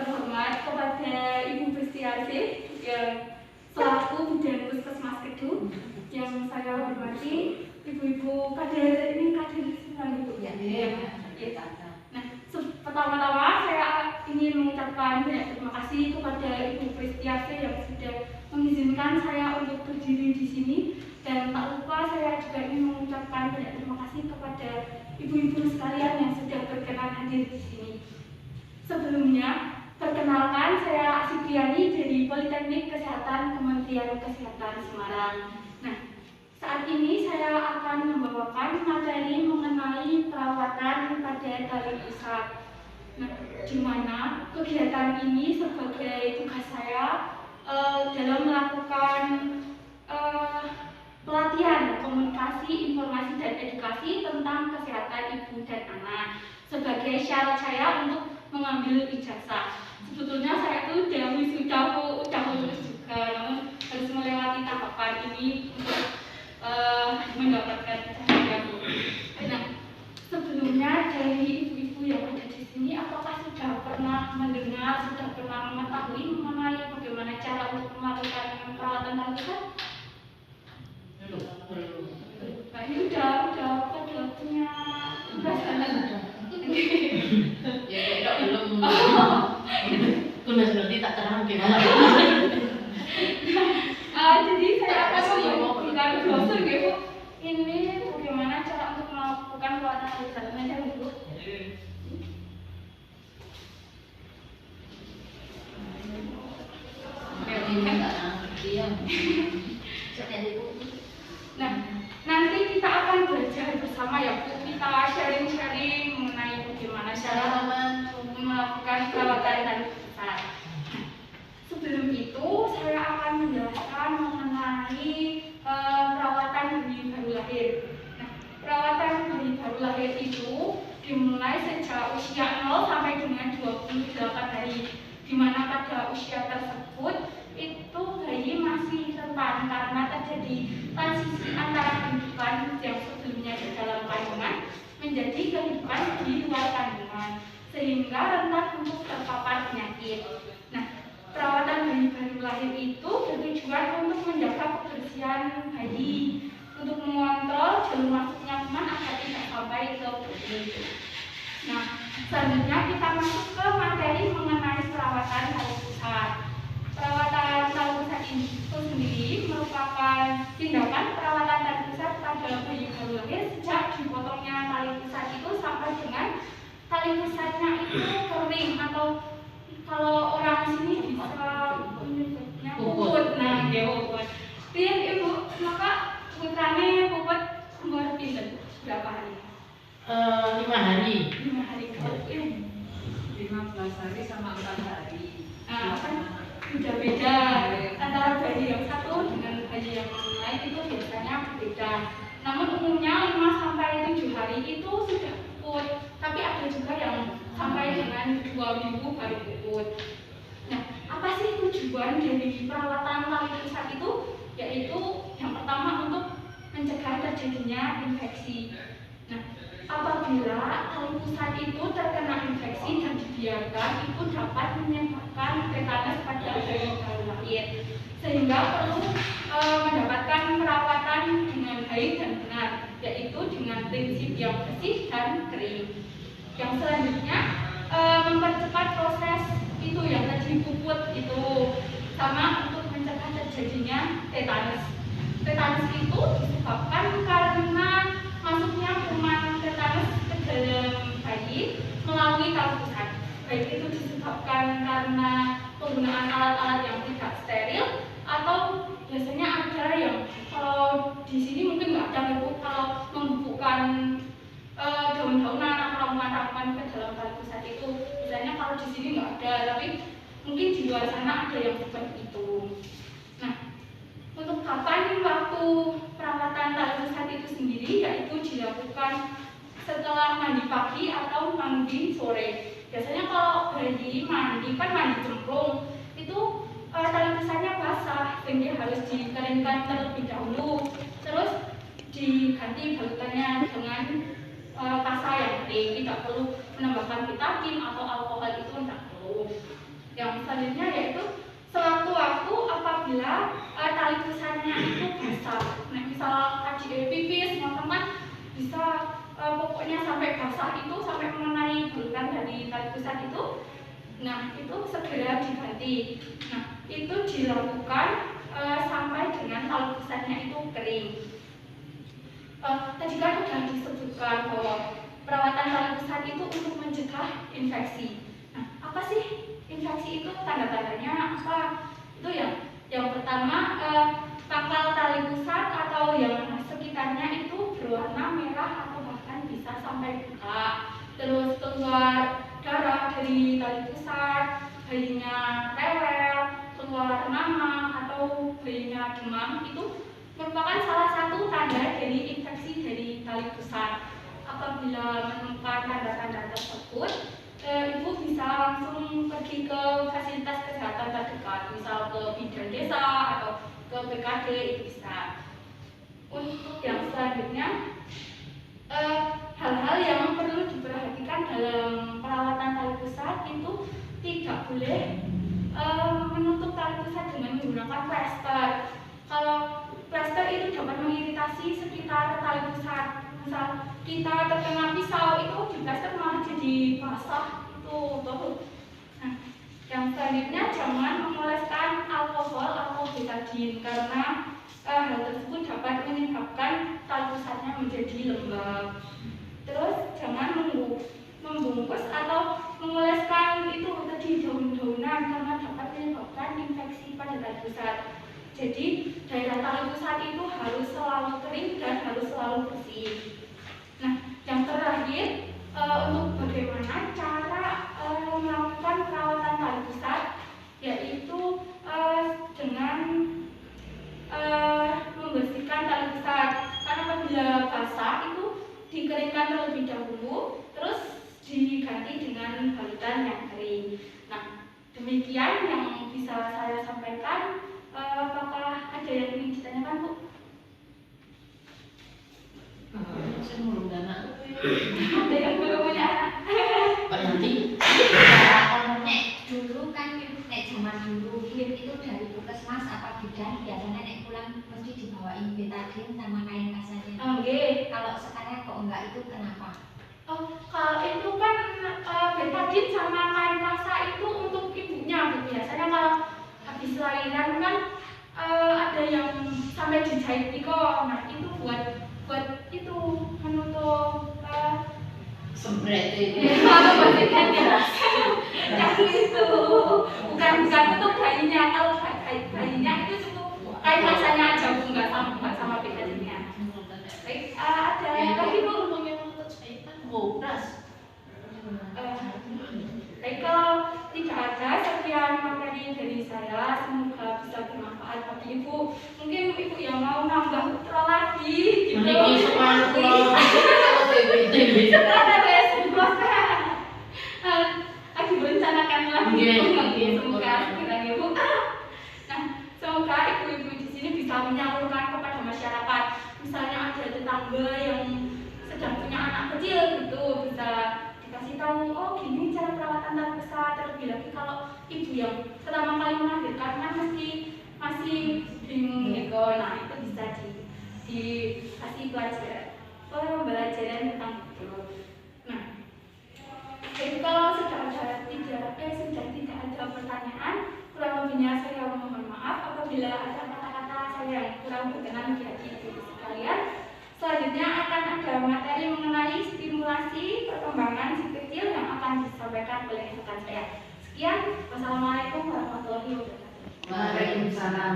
terhormat kepada Ibu Bestiasih yang selaku Bidan Puskesmas Kedu, yang saya hormati, ibu-ibu kader ini kader semua ibu ya. Nah, pertama-tama saya ingin mengucapkan terima kasih kepada Ibu Bestiasih yang sudah mengizinkan saya untuk berdiri di sini, dan tak lupa saya juga ingin mengucapkan terima kasih kepada ibu-ibu sekalian yang sudah berkenan hadir di sini. Sebelumnya, perkenalkan saya Asidiani dari Politeknik Kesehatan Kementerian Kesehatan Semarang. Nah, saat ini saya akan membawakan materi mengenai perawatan pada tali pusat. Nah, di mana kegiatan ini sebagai tugas saya dalam melakukan pelatihan komunikasi, informasi, dan edukasi tentang kesehatan ibu dan anak sebagai syarat saya untuk mengambil ijazah. Sebetulnya saya itu udah lulus juga, namun harus melewati tahapan ini untuk mendapatkan ijazah. Nah, sebelumnya dari ibu-ibu yang ada di sini, apakah sudah pernah mendengar, sudah pernah mengetahui mengenai bagaimana cara untuk melakukan perawatan tali pusat? Nah, ini udah pada punya perasaan. Ya belum. Tunas berarti tak terang gimana? Jadi saya akan membagikan brosur gitu. Ini bagaimana cara untuk melakukan perawatan tali pusat. Nanti dulu. Nah, nanti kita akan belajar bersama ya Bu. Kita sharing-sharing mengenai bagaimana cara melakukan perawatan tali pusat. Sebelum itu, saya akan menjelaskan mengenai perawatan bayi baru lahir. Nah, perawatan bayi baru lahir itu dimulai sejak usia 0 sampai dengan 28 hari, di mana pada usia tersebut itu bayi masih rentan karena terjadi transisi antara kehidupan yang sebelumnya di dalam kandungan menjadi kehidupan di luar kandungan, sehingga rentan untuk terpapar penyakit. Nah, perawatan bayi baru lahir itu bertujuan untuk menjaga kebersihan bayi, untuk mengontrol jalur masuknya kuman agar tidak sampai ke perut. Nah, selanjutnya kita masuk ke materi mengenai perawatan tali pusat. Perawatan tali pusat itu sendiri merupakan tindakan perawatan tali pusat pada bayi baru lahir sejak dipotongnya tali pusat itu sampai dengan tali pusatnya itu kering, atau kalau orang sini bisa menyebutnya puput. Nah, dia puput. Pian ibu, maka putrane puput umur pinten berapa hari? 5 hari. 5 hari. 15 hari sama 4 hari. Nah, kan udah beda antara bayi yang satu dengan bayi yang lain, itu biasanya beda. Namun umumnya 5 sampai 7 hari itu sudah puput, tapi ada juga yang sampai dengan 2 minggu baru puput. Nah, apa sih tujuan dari perawatan tali pusat itu? Yaitu yang pertama untuk mencegah terjadinya infeksi. Nah, apabila tali pusat itu terkena infeksi dan dibiarkan, itu dapat menyebabkan tetanus pada bayi baru lahir, sehingga perlu mendapatkan perawatan dengan baik dan benar, yaitu dengan prinsip yang bersih dan kering. Yang selanjutnya mempercepat proses itu yang tadi puput itu, sama untuk mencegah terjadinya tetanus. Tetanus itu disebabkan karena masuknya kuman tetanus ke dalam bayi melalui tali pusat. Baik itu disebabkan karena penggunaan alat-alat yang tidak steril, atau biasanya ada yang kalau di sini mungkin nggak ada ibu, kalau membubukkan daun-daunan atau ramuan-ramuan ke dalam tali pusat itu, biasanya kalau di sini nggak ada, tapi mungkin di luar sana ada yang seperti itu. Nah, untuk kapan waktu perawatan tali pusat itu sendiri, yaitu dilakukan setelah mandi pagi atau mandi sore. Biasanya kalau bayi mandi kan mandi cemplung, itu tali pusatnya basah, sehingga harus dikeringkan terlebih dahulu, terus diganti balutannya dengan pasta yang kering. Tidak perlu menambahkan vitamin atau alkohol, itu tidak perlu. Yang selanjutnya yaitu sewaktu-waktu apabila tali pusatnya itu basah. Nah, misal adik pipis teman-teman bisa pokoknya sampai basah itu sampai mengenai bulatan dari tali pusat itu. Nah, itu segera diganti. Nah, itu dilakukan sampai dengan tali pusatnya itu kering. Tadi kan sudah disebutkan bahwa perawatan tali pusat itu untuk mencegah infeksi. Nah, apa sih infeksi itu? Tanda-tandanya apa? Itu yang pertama, pangkal tali pusat atau yang sekitarnya itu berwarna merah atau bahkan bisa sampai buka. Terus keluar darah dari tali pusat, bayinya rewel, keluar nanah atau bayinya demam, itu merupakan salah satu tanda dari infeksi dari tali pusat. Apabila menemukan tanda-tanda tersebut, ibu bisa langsung pergi ke fasilitas kesehatan terdekat, misal ke bidan desa atau ke BKD, itu bisa. Untuk yang selanjutnya, hal-hal yang perlu diperhatikan dalam perawatan tali pusat itu tidak boleh menutup tali pusat dengan menggunakan plester. Kalau plester itu dapat mengiritasi sekitar tali pusat. Misal kita terkena pisau itu di plester malah jadi basah itu tuh. Nah, yang selanjutnya jangan mengoleskan alkohol atau betadine karena hal tersebut dapat menyebabkan tali pusatnya menjadi lembab. Terus jangan membungkus atau mengoleskan itu tadi daun-daunan karena dapat menyebabkan infeksi pada tali pusat. Jadi daerah tali pusat itu harus selalu kering dan harus selalu bersih. Nah, yang terakhir, untuk bagaimana cara melakukan perawatan tali pusat, yaitu dengan membersihkan tali pusat. Karena apabila basah itu dikeringkan terlebih dahulu, terus diganti dengan balutan yang kering. Nah, demikian yang bisa saya sampaikan. Apakah ada yang ingin ditanyakan, Bu? Saya belum ada anak. Ada yang belum punya anak? Pak Yanti? Nek dulu kan nek zaman dulu kirim itu dari puskesmas apa bidan biasanya nek pulang mesti dibawain betadine sama kain kasanya. Oke. Kalau sekarang kok enggak itu kenapa? Oh, kalau itu kan betadine sama kain kasa itu untuk ibunya, Bu. Biasanya kalau habis lahiran kan ada yang sampai dijahit piko. Nah, itu buat itu menutup Sembret itu. buat betadine. Yang itu bukan untuk bayinya. Kalau bayinya itu cukup kain kasanya aja, Bu, nggak sama betadine-nya. Baik, ada lagi, Bu? Baik, kalau tidak ada, sekian materi dari saya. Semoga bisa bermanfaat bagi Ibu. Mungkin Ibu yang mau nambah putra lagi gitu. Ini sekolah Setelah ada sebuah lagi merencanakan lagi. Semoga segera Ibu. Nah, semoga ibu-ibu di sini bisa menyalurkan kepada masyarakat. Misalnya ada tetangga yang sedang punya anak kecil gitu, bisa dikasih tahu, oh gini cara perawatan tali pusat. Terlebih lagi kalau ibu yang pertama kali melahirkannya masih bingung gitu. Nah, itu bisa dikasih pembelajaran tentang itu. Nah, jadi kalau sudah tidak ada pertanyaan, kurang lebihnya saya mohon maaf apabila ada kata-kata saya yang kurang berkenan di hati ibu sekalian. Selanjutnya akan ada materi mengenai stimulasi perkembangan si kecil yang akan disampaikan oleh rekan saya. Sekian, wassalamualaikum warahmatullahi wabarakatuh. Waalaikumsalam.